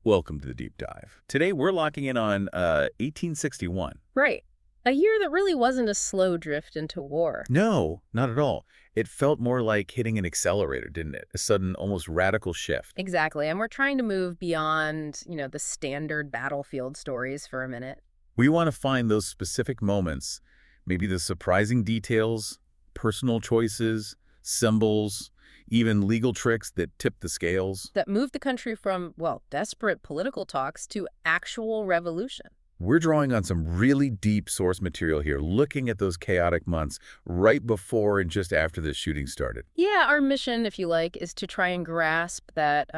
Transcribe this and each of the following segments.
Welcome to the deep dive. Today we're locking in on 1861. Right. A year that really wasn't a slow drift into war. No, not at all. It felt more like hitting an accelerator, didn't it? A sudden, almost radical shift. Exactly. And we're trying to move beyond, the standard battlefield stories for a minute. We want to find those specific moments, maybe the surprising details, personal choices, symbols, even legal tricks that tip the scales. That moved the country from, desperate political talks to actual revolution. We're drawing on some really deep source material here, looking at those chaotic months right before and just after the shooting started. Yeah, our mission, if you like, is to try and grasp that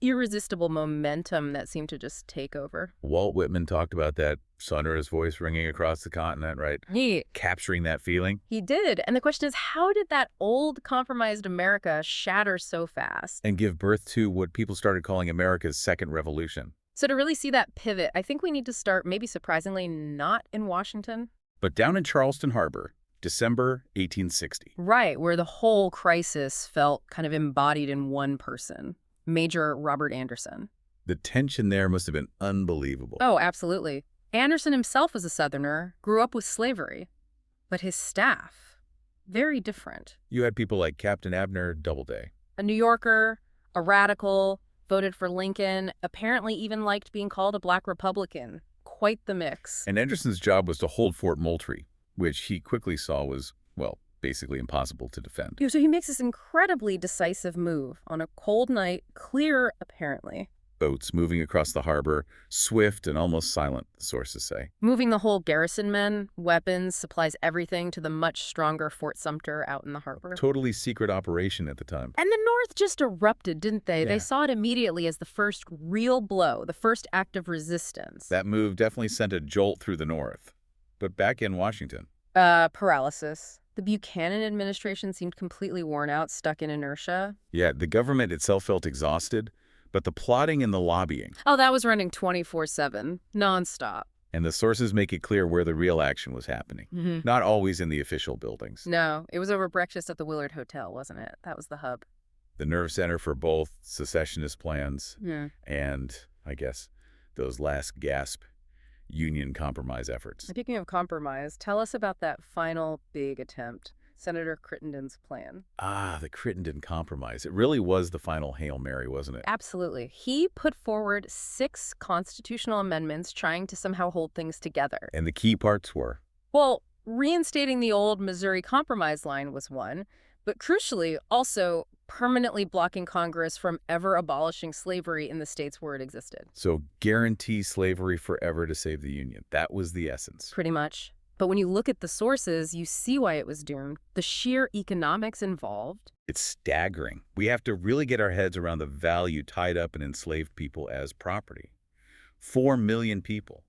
irresistible momentum that seemed to just take over. Walt Whitman talked about that sonorous voice ringing across the continent, right? Capturing that feeling. He did. And the question is, how did that old, compromised America shatter so fast? And give birth to what people started calling America's second revolution. So to really see that pivot, I think we need to start, maybe surprisingly, not in Washington. But down in Charleston Harbor, December 1860. Right, where the whole crisis felt kind of embodied in one person, Major Robert Anderson. The tension there must have been unbelievable. Oh, absolutely. Anderson himself was a Southerner, grew up with slavery. But his staff, very different. You had people like Captain Abner Doubleday. A New Yorker, a radical, voted for Lincoln, apparently even liked being called a black Republican. Quite the mix. And Anderson's job was to hold Fort Moultrie, which he quickly saw was, basically impossible to defend. So he makes this incredibly decisive move on a cold night, clear apparently. Boats moving across the harbor, swift and almost silent, the sources say. Moving the whole garrison men, weapons, supplies, everything to the much stronger Fort Sumter out in the harbor. Totally secret operation at the time. And the North just erupted, didn't they? Yeah. They saw it immediately as the first real blow, the first act of resistance. That move definitely sent a jolt through the North. But back in Washington. Paralysis. The Buchanan administration seemed completely worn out, stuck in inertia. Yeah, the government itself felt exhausted. But the plotting and the lobbying. Oh, that was running 24/7, nonstop. And the sources make it clear where the real action was happening. Not always in the official buildings. No, it was over breakfast at the Willard Hotel, wasn't it? That was the hub. The nerve center for both secessionist plans Yeah. and, I guess, those last gasp Union compromise efforts. Speaking of compromise, tell us about that final big attempt. Senator Crittenden's plan. The Crittenden Compromise. It really was the final Hail Mary, wasn't it? Absolutely. He put forward 6 constitutional amendments trying to somehow hold things together. And the key parts were? Well, reinstating the old Missouri Compromise line was one, but crucially, also permanently blocking Congress from ever abolishing slavery in the states where it existed. So guarantee slavery forever to save the Union. That was the essence. Pretty much. But when you look at the sources, you see why it was doomed. The sheer economics involved. It's staggering. We have to really get our heads around the value tied up in enslaved people as property. 4 million people,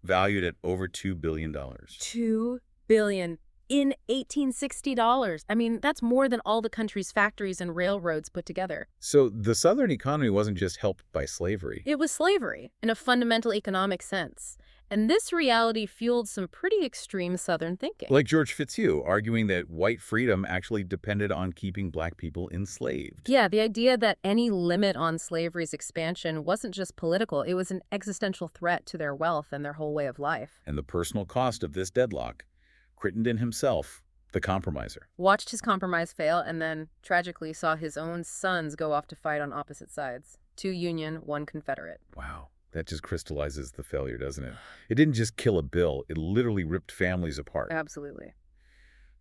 valued at over $2 billion. $2 billion in $1860. I mean, that's more than all the country's factories and railroads put together. So the Southern economy wasn't just helped by slavery. It was slavery in a fundamental economic sense. And this reality fueled some pretty extreme Southern thinking. Like George Fitzhugh, arguing that white freedom actually depended on keeping black people enslaved. Yeah, the idea that any limit on slavery's expansion wasn't just political, it was an existential threat to their wealth and their whole way of life. And the personal cost of this deadlock, Crittenden himself, the compromiser. Watched his compromise fail and then, tragically, saw his own sons go off to fight on opposite sides. 2 Union, 1 Confederate. Wow. That just crystallizes the failure, doesn't it? It didn't just kill a bill. It literally ripped families apart. Absolutely.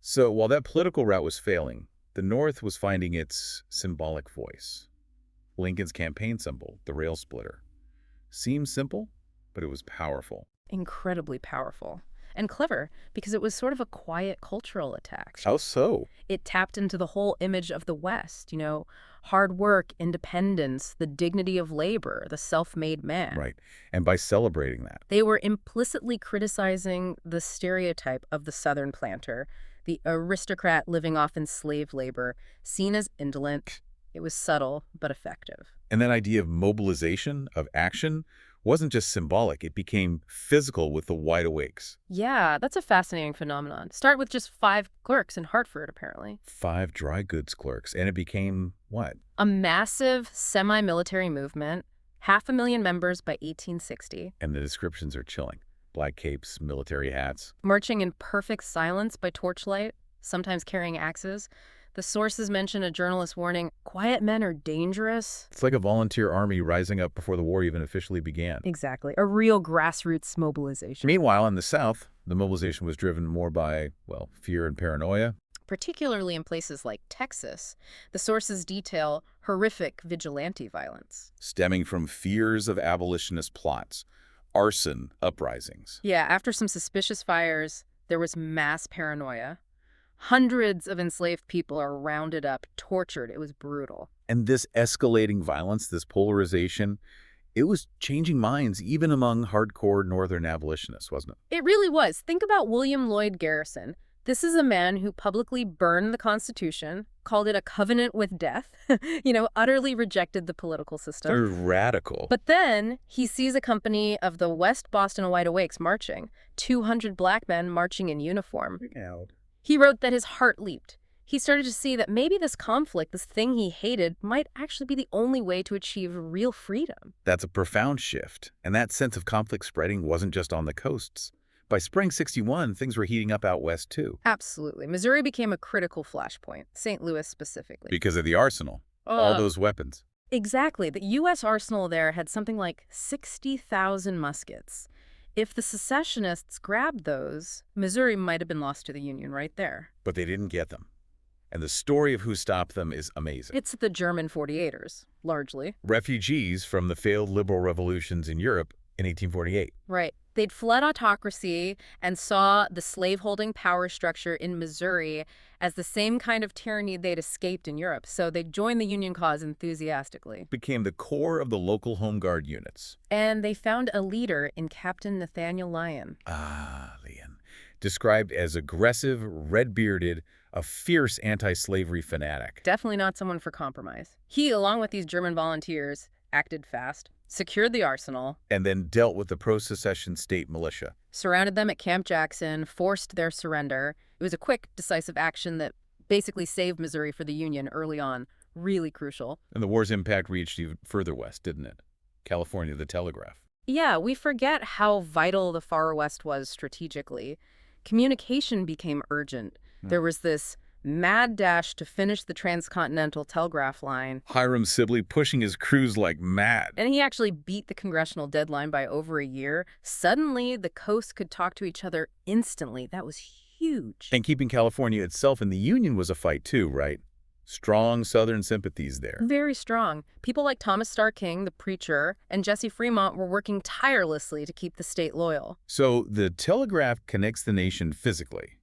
So while that political route was failing, the North was finding its symbolic voice. Lincoln's campaign symbol, the rail splitter. Seemed simple, but it was powerful. Incredibly powerful. And clever, because it was sort of a quiet cultural attack. How so? It tapped into the whole image of the West, hard work, independence, the dignity of labor, the self-made man. Right. And by celebrating that. They were implicitly criticizing the stereotype of the Southern planter, the aristocrat living off enslaved labor, seen as indolent. It was subtle, but effective. And that idea of mobilization, of action, wasn't just symbolic. It became physical with the wide awakes. Yeah, that's a fascinating phenomenon. Start with just 5 clerks in Hartford, apparently. 5 dry goods clerks. And it became what? A massive semi-military movement, 500,000 members by 1860. And the descriptions are chilling. Black capes, military hats. Marching in perfect silence by torchlight, sometimes carrying axes. The sources mention a journalist warning, "Quiet men are dangerous." It's like a volunteer army rising up before the war even officially began. Exactly. A real grassroots mobilization. Meanwhile, in the South, the mobilization was driven more by, well, fear and paranoia. Particularly in places like Texas, the sources detail horrific vigilante violence. Stemming from fears of abolitionist plots, arson uprisings. Yeah, after some suspicious fires, there was mass paranoia. Hundreds of enslaved people are rounded up, tortured. It was brutal. And this escalating violence, this polarization, it was changing minds even among hardcore Northern abolitionists, wasn't it? It really was. Think about William Lloyd Garrison. This is a man who publicly burned the Constitution, called it a covenant with death, utterly rejected the political system. They're radical. But then he sees a company of the West Boston Wide Awakes marching, 200 black men marching in uniform. He wrote that his heart leaped. He started to see that maybe this conflict, this thing he hated, might actually be the only way to achieve real freedom. That's a profound shift. And that sense of conflict spreading wasn't just on the coasts. By spring '61, things were heating up out west, too. Absolutely. Missouri became a critical flashpoint, St. Louis specifically. Because of the arsenal. All those weapons. Exactly. The U.S. arsenal there had something like 60,000 muskets. If the secessionists grabbed those, Missouri might have been lost to the Union right there. But they didn't get them. And the story of who stopped them is amazing. It's the German 48ers, largely. Refugees from the failed liberal revolutions in Europe in 1848. Right. They'd fled autocracy and saw the slaveholding power structure in Missouri as the same kind of tyranny they'd escaped in Europe. So they joined the Union cause enthusiastically. Became the core of the local Home Guard units. And they found a leader in Captain Nathaniel Lyon. Lyon. Described as aggressive, red-bearded, a fierce anti-slavery fanatic. Definitely not someone for compromise. He, along with these German volunteers, acted fast, secured the arsenal, and then dealt with the pro-secession state militia. Surrounded them at Camp Jackson, forced their surrender. It was a quick, decisive action that basically saved Missouri for the Union early on. Really crucial. And the war's impact reached even further west, didn't it? California, the telegraph. Yeah, we forget how vital the far west was strategically. Communication became urgent. There was this mad dash to finish the transcontinental telegraph line. Hiram Sibley pushing his crews like mad. And he actually beat the congressional deadline by over a year. Suddenly, the coasts could talk to each other instantly. That was huge. And keeping California itself in the Union was a fight too, right? Strong Southern sympathies there. Very strong. People like Thomas Starr King, the preacher, and Jesse Fremont were working tirelessly to keep the state loyal. So the telegraph connects the nation physically.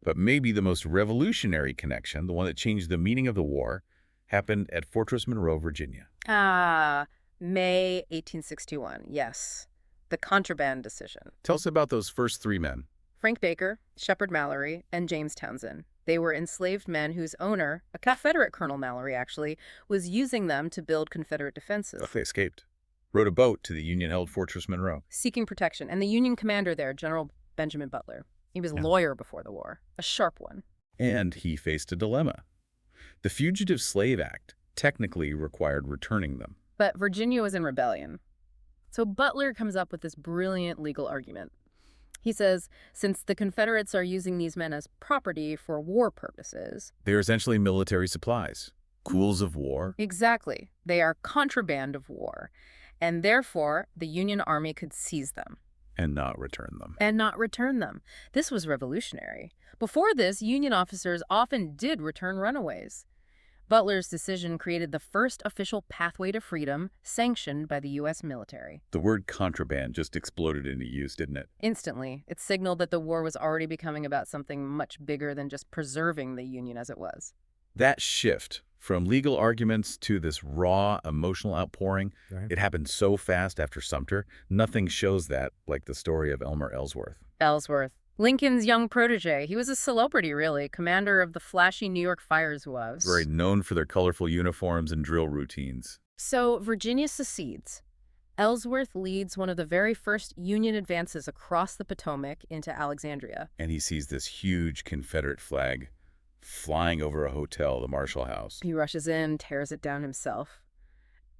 But maybe the most revolutionary connection, the one that changed the meaning of the war, happened at Fortress Monroe, Virginia. May 1861, yes. The contraband decision. Tell us about those first three men. Frank Baker, Shepard Mallory, and James Townsend. They were enslaved men whose owner, a Confederate Colonel Mallory actually, was using them to build Confederate defenses. They escaped. Rowed a boat to the Union-held Fortress Monroe. Seeking protection. And the Union commander there, General Benjamin Butler. He was a lawyer before the war, a sharp one. And he faced a dilemma. The Fugitive Slave Act technically required returning them. But Virginia was in rebellion. So Butler comes up with this brilliant legal argument. He says, since the Confederates are using these men as property for war purposes... They're essentially military supplies, tools of war. Exactly. They are contraband of war. And therefore, the Union Army could seize them. And not return them. This was revolutionary. Before this, Union officers often did return runaways. Butler's decision created the first official pathway to freedom sanctioned by the U.S. military. The word contraband just exploded into use, didn't it? Instantly. It signaled that the war was already becoming about something much bigger than just preserving the Union as it was. That shift from legal arguments to this raw, emotional outpouring, it happened so fast after Sumter. Nothing shows that like the story of Elmer Ellsworth. Lincoln's young protege. He was a celebrity, really, commander of the flashy New York Fire Zouaves. Very known for their colorful uniforms and drill routines. So Virginia secedes. Ellsworth leads one of the very first Union advances across the Potomac into Alexandria. And he sees this huge Confederate flag flying over a hotel, the Marshall House. He rushes in, tears it down himself.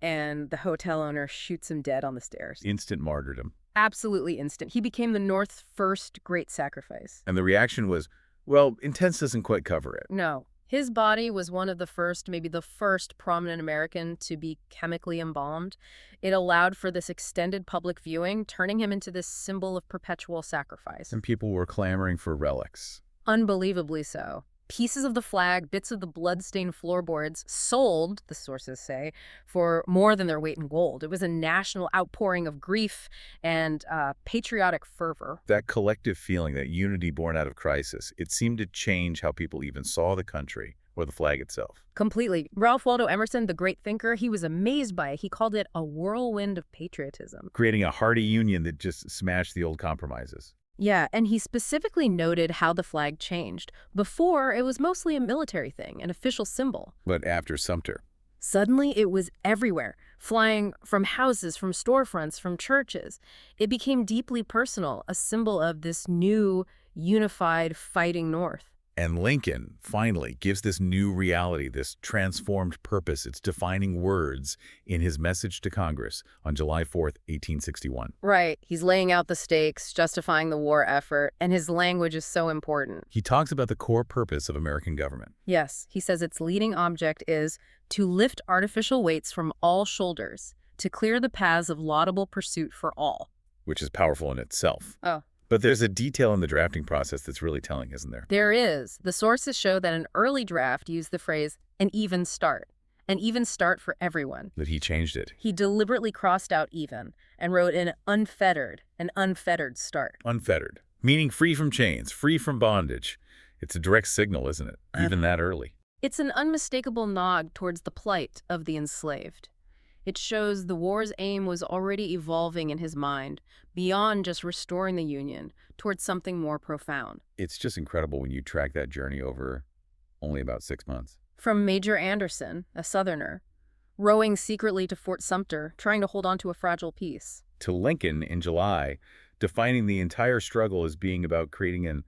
and the hotel owner shoots him dead on the stairs. Instant martyrdom. Absolutely instant. He became the North's first great sacrifice. And the reaction was, well, intense doesn't quite cover it. No. His body was one of the first, maybe the first prominent American to be chemically embalmed. It allowed for this extended public viewing, turning him into this symbol of perpetual sacrifice. And people were clamoring for relics. Unbelievably so. Pieces of the flag, bits of the blood-stained floorboards, sold, the sources say, for more than their weight in gold. It was a national outpouring of grief and patriotic fervor. That collective feeling, that unity born out of crisis, it seemed to change how people even saw the country or the flag itself. Completely. Ralph Waldo Emerson, the great thinker, he was amazed by it. He called it a whirlwind of patriotism. Creating a hearty union that just smashed the old compromises. Yeah, and he specifically noted how the flag changed. Before, it was mostly a military thing, an official symbol. But after Sumter, suddenly it was everywhere, flying from houses, from storefronts, from churches. It became deeply personal, a symbol of this new, unified, fighting North. and Lincoln finally gives this new reality, this transformed purpose, its defining words in his message to Congress on July 4th, 1861. Right. He's laying out the stakes, justifying the war effort, and his language is so important. He talks about the core purpose of American government. Yes, he says its leading object is to lift artificial weights from all shoulders, to clear the paths of laudable pursuit for all. Which is powerful in itself. Oh. But there's a detail in the drafting process that's really telling, isn't there? There is. The sources show that an early draft used the phrase, an even start for everyone. That he changed it. He deliberately crossed out even and wrote an unfettered start. Unfettered, meaning free from chains, free from bondage. It's a direct signal, isn't it? Even that early. It's an unmistakable nod towards the plight of the enslaved. It shows the war's aim was already evolving in his mind, beyond just restoring the Union, towards something more profound. It's just incredible when you track that journey over only about 6 months. From Major Anderson, a Southerner, rowing secretly to Fort Sumter, trying to hold on to a fragile peace. To Lincoln in July, defining the entire struggle as being about creating an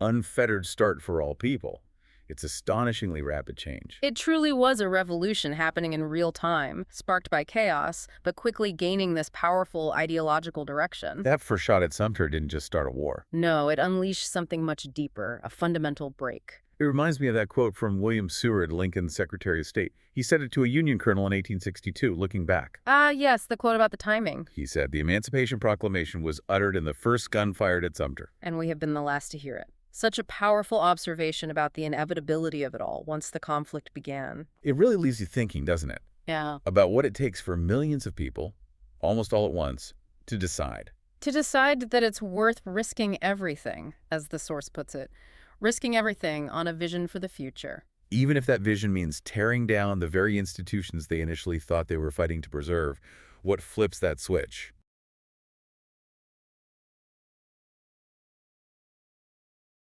unfettered start for all people. It's astonishingly rapid change. It truly was a revolution happening in real time, sparked by chaos, but quickly gaining this powerful ideological direction. That first shot at Sumter didn't just start a war. No, it unleashed something much deeper, a fundamental break. It reminds me of that quote from William Seward, Lincoln's Secretary of State. He said it to a Union colonel in 1862, looking back. Ah, yes, the quote about the timing. He said, "The Emancipation Proclamation was uttered in the first gun fired at Sumter." And we have been the last to hear it. Such a powerful observation about the inevitability of it all once the conflict began. It really leaves you thinking, doesn't it? Yeah. About what it takes for millions of people, almost all at once, to decide. To decide that it's worth risking everything, as the source puts it. Risking everything on a vision for the future. Even if that vision means tearing down the very institutions they initially thought they were fighting to preserve, what flips that switch?